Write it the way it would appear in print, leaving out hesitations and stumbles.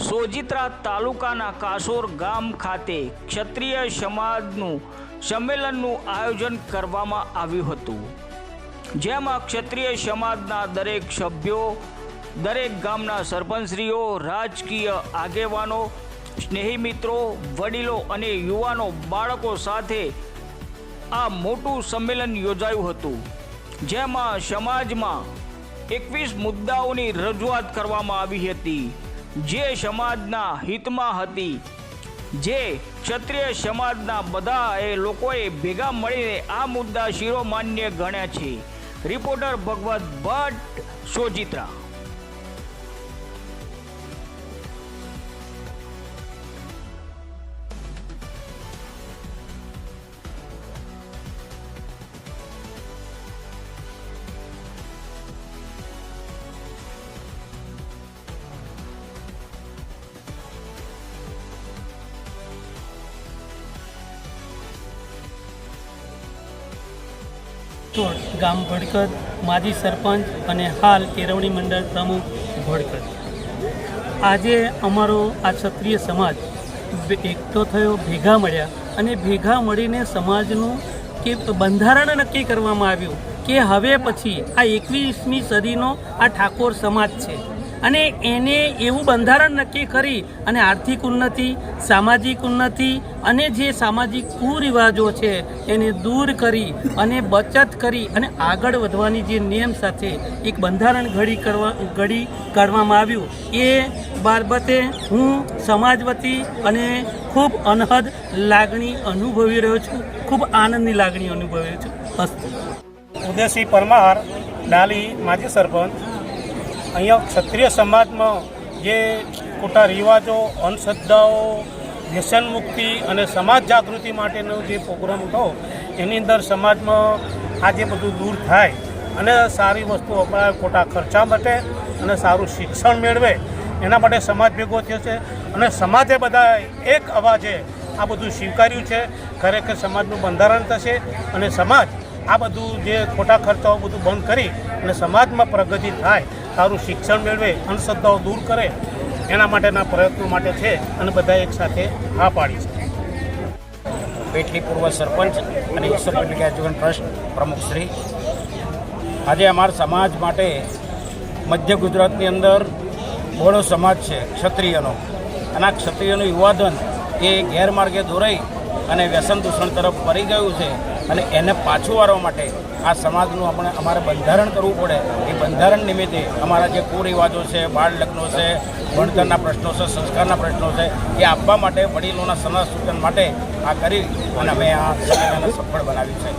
સોજિત્રા તાલુકાના કાસોર ગામ ખાતે ક્ષત્રિય સમાજનું સંમેલનનું આયોજન કરવામાં આવ્યું હતું, જેમાં ક્ષત્રિય સમાજના દરેક સભ્યો, દરેક ગામના સરપંચશ્રીઓ, રાજકીય આગેવાનો, સ્નેહી મિત્રો, વડીલો અને યુવાનો, બાળકો સાથે આ મોટું સંમેલન યોજાયું હતું, જેમાં સમાજમાં 21 મુદ્દાઓની રજૂઆત કરવામાં આવી હતી, જે સમાજના હિતમાં હતી, જે ક્ષત્રિય સમાજના બધા લોકોએ ભેગા મળીને આ મુદ્દા શિરોમાન્ય ગણ્યા છે। રિપોર્ટર ભગવત ભટ્ટ, સોજિત્રા। ગામ ભડકત, માજી સરપંચ અને હાલ કેળવણી મંડળ પ્રમુખ ભડકત। આજે અમારો આ ક્ષત્રિય સમાજ એકઠો થયો, ભેગા મળ્યા અને ભેગા મળીને સમાજનું કે બંધારણ નક્કી કરવામાં આવ્યું કે હવે પછી આ 21મી સદીનો આ ઠાકોર સમાજ છે અને એને એવું બંધારણ નક્કી કરી અને આર્થિક ઉન્નતિ, સામાજિક ઉન્નતિ અને જે સામાજિક કુરિવાજો છે એને દૂર કરી અને બચત કરી અને આગળ વધવાની જે નિયમ સાથે એક બંધારણ ઘડી કાઢવામાં આવ્યું, એ બાબતે હું સમાજ વતી અને ખૂબ અનહદ લાગણી અનુભવી રહ્યો છું, ખૂબ આનંદની લાગણી અનુભવી છું। અસ્તુ। ઉદયસિંહ પરમાર, ડાલી, માજી સરપંચ। અહીંયા ક્ષત્રિય સમાજમાં જે ખોટા રિવાજો, અંધશ્રદ્ધાઓ, વ્યસન મુક્તિ અને સમાજ જાગૃતિ માટેનો જે પ્રોગ્રામ હતો, એની અંદર સમાજમાં આ જે બધું દૂર થાય અને સારી વસ્તુ અપનાવે, ખોટા ખર્ચા બચે અને સારું શિક્ષણ મેળવે, એના માટે સમાજ ભેગો થયો છે અને સમાજે બધા એક અવાજે આ બધું સ્વીકાર્યું છે। ખરેખર સમાજનું બંધારણ થશે અને સમાજ આ બધું જે ખોટા ખર્ચાઓ બધું બંધ કરી અને સમાજમાં પ્રગતિ થાય, સારું શિક્ષણ મેળવે, અંધશ્રદ્ધાઓ દૂર કરે, એના માટેના પ્રયત્નો માટે છે અને બધા એક સાથે હા પાડી છે। પેટલી પૂર્વ સરપંચ અને ઈશ્વર પેટલી એજ્યુકેશન ટ્રસ્ટ પ્રમુખશ્રી, આજે અમારા સમાજ માટે મધ્ય ગુજરાતની અંદર બહોળો સમાજ છે ક્ષત્રિયનો, અને આ ક્ષત્રિયનું યુવાધન એ ગેરમાર્ગે દોરાઈ અને વ્યસન દૂષણ તરફ વળી ગયું છે અને એને પાછું વાળવા માટે આ સમાજનું અમારે બંધારણ કરવું પડે। એ બંધારણ નિમિત્તે અમારા જે કુરિવાજો છે, બાળ લગ્નો છે, ભણતરના પ્રશ્નો છે, સંસ્કારના પ્રશ્નો છે, એ આપવા માટે વડીલોના સલાહ સૂચન માટે આ કરી અને અમે આ સંમેલનને સફળ બનાવ્યું છે।